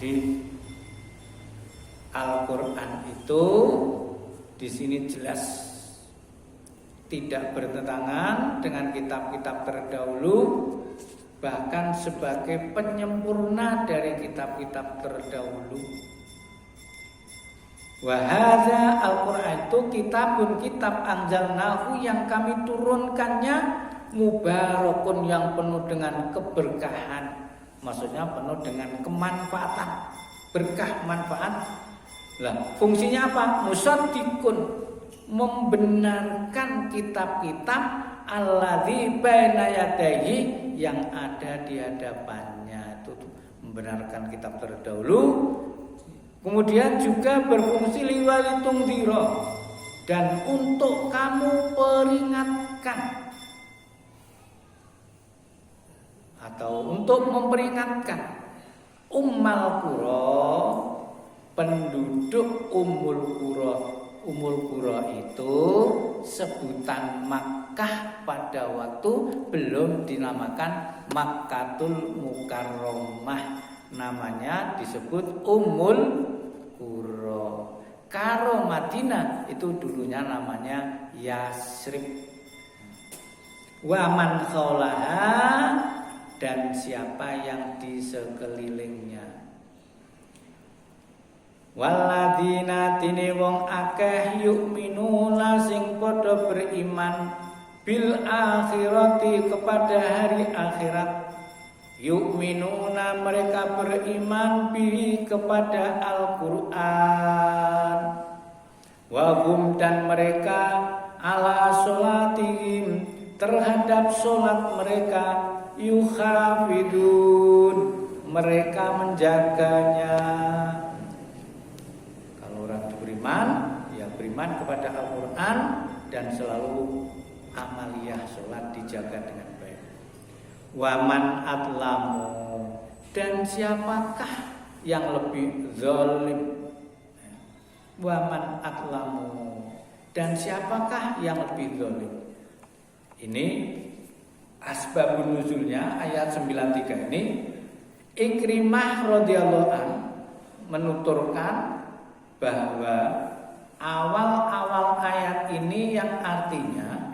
Jadi Al-Quran itu di sini jelas tidak bertentangan dengan kitab-kitab terdahulu, bahkan sebagai penyempurna dari kitab-kitab terdahulu. Wa hadza Al-Quran itu kitab anzalnahu yang kami turunkannya mubarakun yang penuh dengan keberkahan. Maksudnya penuh dengan kemanfaatan, berkah manfaat. Lah, fungsinya apa? Musaddiqun, membenarkan kitab-kitab alladzi baina yadayhi yang ada di hadapannya. Itu membenarkan kitab terdahulu. Kemudian juga berfungsi liwalitundzira, dan untuk kamu peringatkan atau untuk memperingatkan ummal qura, penduduk Ummul Qura. Ummul Qura itu sebutan Makkah pada waktu belum dinamakan Makkatul Mukarramah. Namanya disebut Ummul Qura. Karo Madinah itu dulunya namanya Yasrib. Wa man khaulaha, dan siapa yang di sekelilingnya. Walladzina tini wong akeh yu'minuna sing padha beriman bil akhirati, kepada hari akhirat. Yu'minuna, mereka beriman bihi, kepada Al-Quran. Wahum, dan mereka ala sholatihim, terhadap sholat mereka, yukhafidun, mereka menjaganya. Kalau orang beriman, ya beriman kepada Al-Quran dan selalu amaliyah sholat dijaga dengan baik. Waman atlamu, dan siapakah yang lebih zalim? Waman atlamu, dan siapakah yang lebih zalim? Ini asbabun nuzulnya ayat 93 ini. Ikrimah radhiyallahu an menuturkan bahwa awal-awal ayat ini yang artinya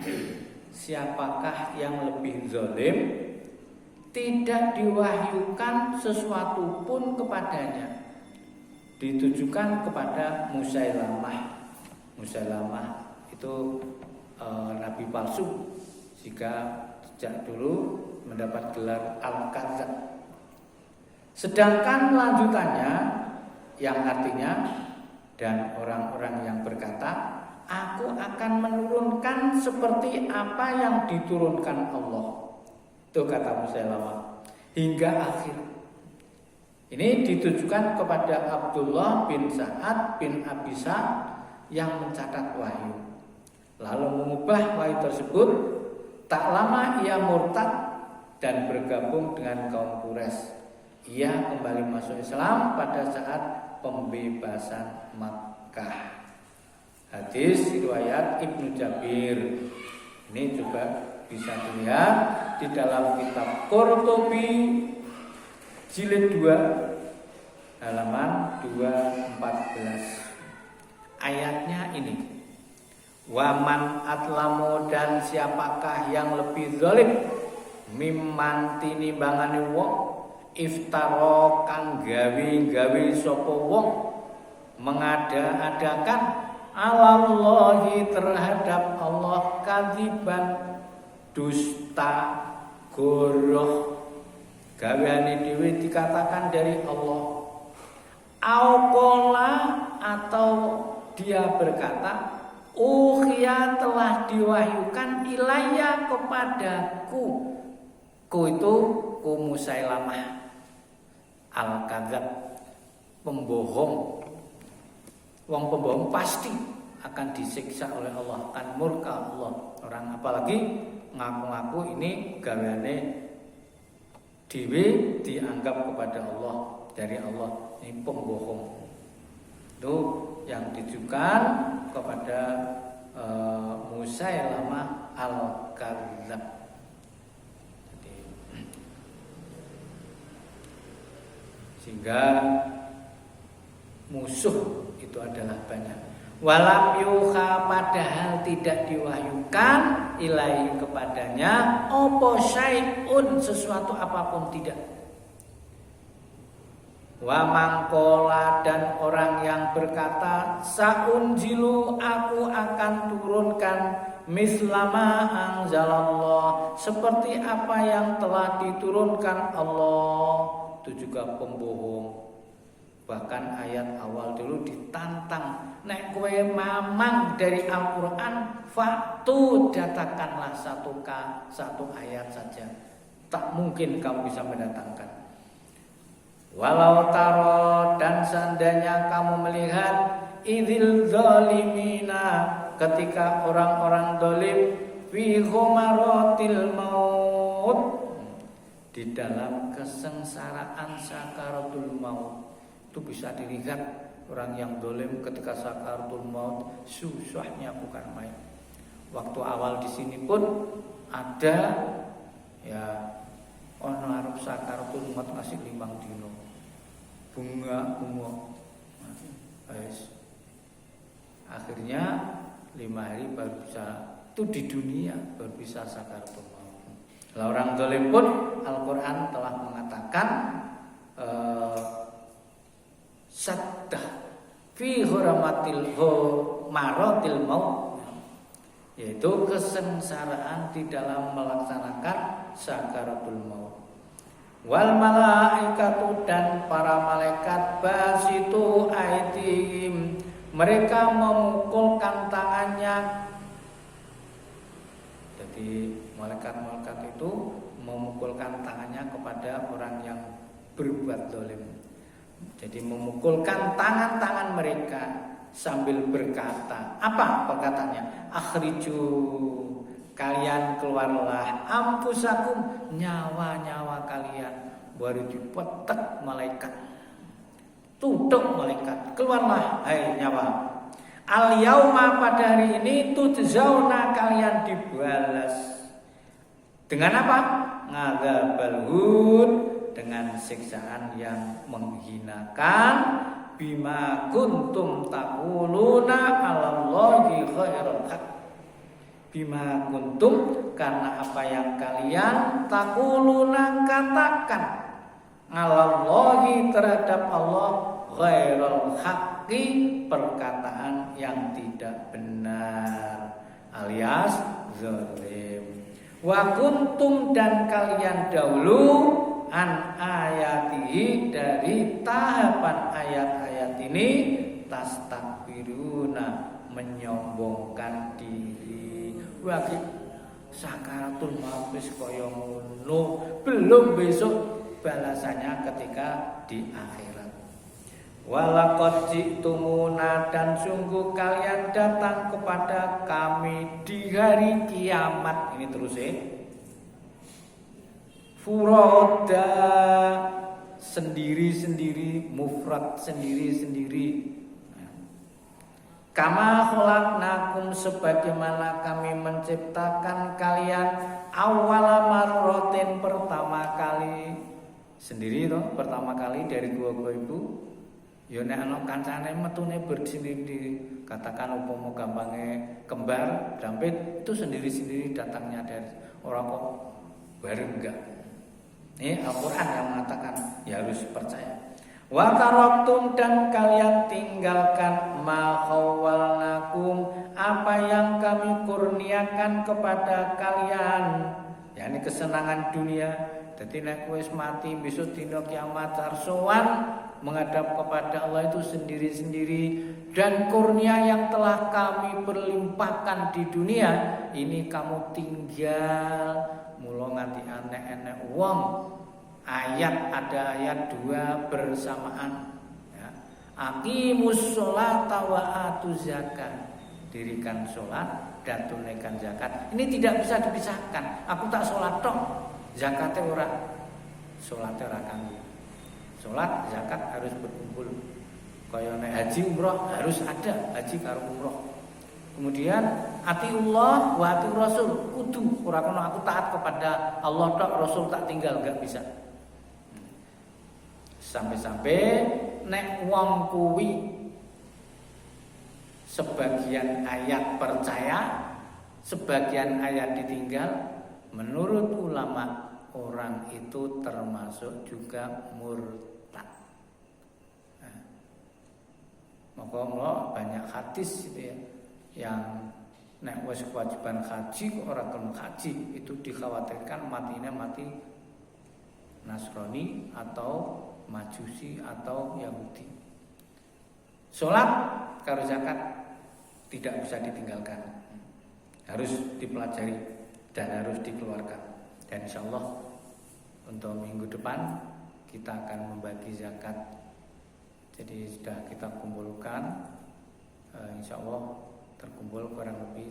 siapakah yang lebih zalim, tidak diwahyukan sesuatu pun kepadanya, ditujukan kepada Musailamah. Musailamah itu nabi palsu, jika sejak dulu mendapat gelar Al-Kadzdzab. Sedangkan lanjutannya yang artinya, dan orang-orang yang berkata, aku akan menurunkan seperti apa yang diturunkan Allah. Itu kata Musailamah hingga akhir. Ini ditujukan kepada Abdullah bin Sa'ad bin Abi Sa'ad yang mencatat wahyu, lalu mengubah wahyu tersebut. Tak lama ia murtad dan bergabung dengan kaum Quraisy. Ia kembali masuk Islam pada saat pembebasan Makkah. Hadis riwayat Ibnu Jabir. Ini juga bisa dilihat di dalam kitab Qurtubi jilid 2 halaman 214. Ayatnya ini. Waman atlamu, dan siapakah yang lebih zalim, mimman tinimbangane wong iftara kang gawe sapa wong mengada-adakan alallahi, terhadap Allah, kadziban, dusta, goroh, gaweane dhewe dikatakan dari Allah. Auqala, atau dia berkata, ukhya, telah diwahyukan ilayya, kepadaku. Ku itu ku Musailamah Al-Kadzdzab, pembohong. Wong pembohong pasti akan disiksa oleh Allah, akan murka Allah. Orang apalagi ngaku-ngaku ini gaweane dhewe dianggap kepada Allah, dari Allah. Ini pembohong. Itu yang ditujukan kepada Musailamah Al-Kadzdzab. Sehingga musuh itu adalah banyak. Walam yuha, padahal tidak diwahyukan ilaihi kepadanya opo syai'un, sesuatu apapun tidak. Wa mangkola, dan orang yang berkata saunjilu, aku akan turunkan mislama anzalallah, seperti apa yang telah diturunkan Allah, itu juga pembohong. Bahkan ayat awal dulu ditantang, nek kowe mamang dari Al-Quran, faktu, datangkanlah satu ayat saja. Tak mungkin kamu bisa mendatangkan. Walau taro, dan seandainya kamu melihat idzil zalimina, ketika orang-orang zalim fi ghumaratil maut, di dalam kesengsaraan sakaratul maut. Itu bisa dilihat orang yang zalim ketika sakaratul maut, susahnya bukan main. Waktu awal di sini pun ada ya ono arep sakaratul maut ngasih 5 dino. Bunga. Akhirnya 5 hari baru bisa, itu di dunia baru bisa sakaratul maut. Lah orang zalim pun Al-Qur'an telah mengatakan saddah fi huramatil maratil maut, yaitu kesengsaraan di dalam melaksanakan sakaratul maut. Wal malaikatu, dan para malaikat basitu aidihim, mereka memukulkan tangannya. Jadi malaikat-malaikat itu memukulkan tangannya kepada orang yang berbuat zalim. Jadi memukulkan tangan-tangan mereka sambil berkata, apa perkataannya? Akhriju, kalian keluarlah, ampusakum, nyawa-nyawa kalian. Baru dipetek malaikat, tutup malaikat, keluarlah hai nyawa. Al yauma, pada hari ini, tujzauna, kalian dibalas dengan apa? Ngadzabal hud, dengan siksaan yang menghinakan. Bima kuntum taquluna 'alallahi khairal haq. Bima kuntum, karena apa yang kalian taquluna, katakan, 'alallahi, terhadap Allah, khairal haqqi, perkataan yang tidak benar alias zalim. Wa kuntum, dan kalian dahulu, an ayatihi, dari tahapan ayat-ayat ini, tastakbiruna, menyombongkan diri. Wagi sakaratul maut wis kaya ngono, belum besok balasannya ketika di akhirat. Walaqad ji'tumuna, dan sungguh kalian datang kepada kami di hari kiamat. Ini terus furoda, sendiri-sendiri, mufrad, sendiri-sendiri. Kama khalaqnakum, sebagaimana kami menciptakan kalian, awwala marratin, pertama kali. Sendiri toh, pertama kali dari gua-gua itu. Ya nek ana kancane metune bersendiri, katakan umpama gampangnya kembar, dampit, itu sendiri-sendiri datangnya dari orang kok bareng enggak. Ini Al-Quran yang mengatakan, ya harus percaya. Wa taraktum, dan kalian tinggalkan ma khawwalnakum, apa yang kami kurniakan kepada kalian, yakni kesenangan dunia. Jadi nek wis mati besok dina kiamat arsowan menghadap kepada Allah itu sendiri-sendiri, dan kurnia yang telah kami berlimpahkan di dunia ini kamu tinggal. Mula nganti enek-enek wong ayat, ada ayat 2 bersamaan ya. Aqimus sholata wa atuz zakat, dirikan sholat dan tunaikan zakat. Ini tidak bisa dipisahkan. Aku tak sholat tok, zakatnya ora, sholatnya ora kanggo. Sholat zakat harus berkumpul. Kaya nek haji umroh harus ada haji karo umroh. Kemudian atiullah wa ati rasul, kudu ora kono aku taat kepada Allah tok, Rasul tak tinggal, enggak bisa. Sampai-sampai nek wong kuwi sebagian ayat percaya, sebagian ayat ditinggal, menurut ulama orang itu termasuk juga murtad. Maka banyak hadis gitu ya, yang nek wis kewajiban haji orang gelem haji itu dikhawatirkan matinya mati Nasrani atau Majusi atau Yahudi. Sholat karo zakat tidak bisa ditinggalkan, harus dipelajari dan harus dikeluarkan. Dan insya Allah untuk minggu depan kita akan membagi zakat. Jadi sudah kita kumpulkan, insya Allah terkumpul kurang lebih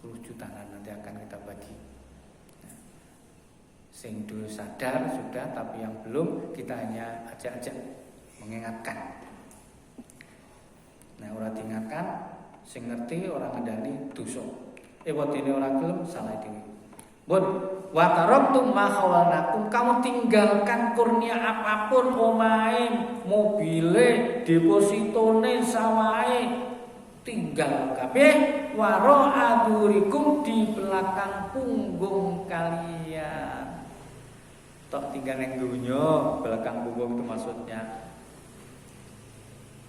10 juta nanti akan kita bagi. Sing dulu sadar sudah, tapi yang belum kita hanya ajak-ajak mengingatkan. Nah, orang diingatkan, sing ngerti orang ngandani dosa. Ini orang gelem salah dhewe. Bun, wa taraktum ma khawalnakum, kamu tinggalkan kurnia apapun, omahe, mobile, depositone, sawahe, tinggal kabeh waro adurikum di belakang punggung kalian. Tok tinggal yang dunya, belakang punggung itu maksudnya.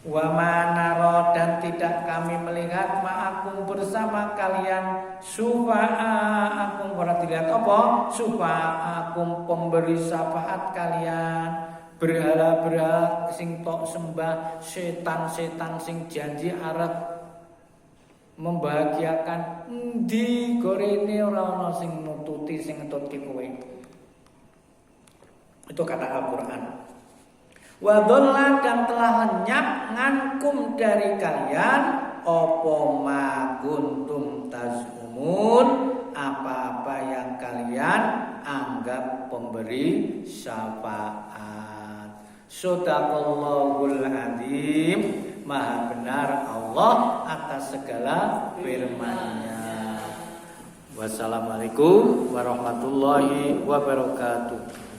Wa manaro, dan tidak kami melihat ma'akum bersama kalian syufa'akum, berarti lihat apa? Syufa'akum, pemberi syafaat kalian, berhala-berhala sing tok sembah, setan-setan sing janji arep membahagiakan, di gorene ora ana sing nututi sing ngetutke kowe. Itu kata Al-Quran. Wa dhalla, dan telah lenyap ngankum dari kalian opo ma kuntum tazumun, apa-apa yang kalian anggap pemberi syafaat. Shadaqallahul adzim, maha benar Allah atas segala firman-Nya. Wassalamualaikum warahmatullahi wabarakatuh.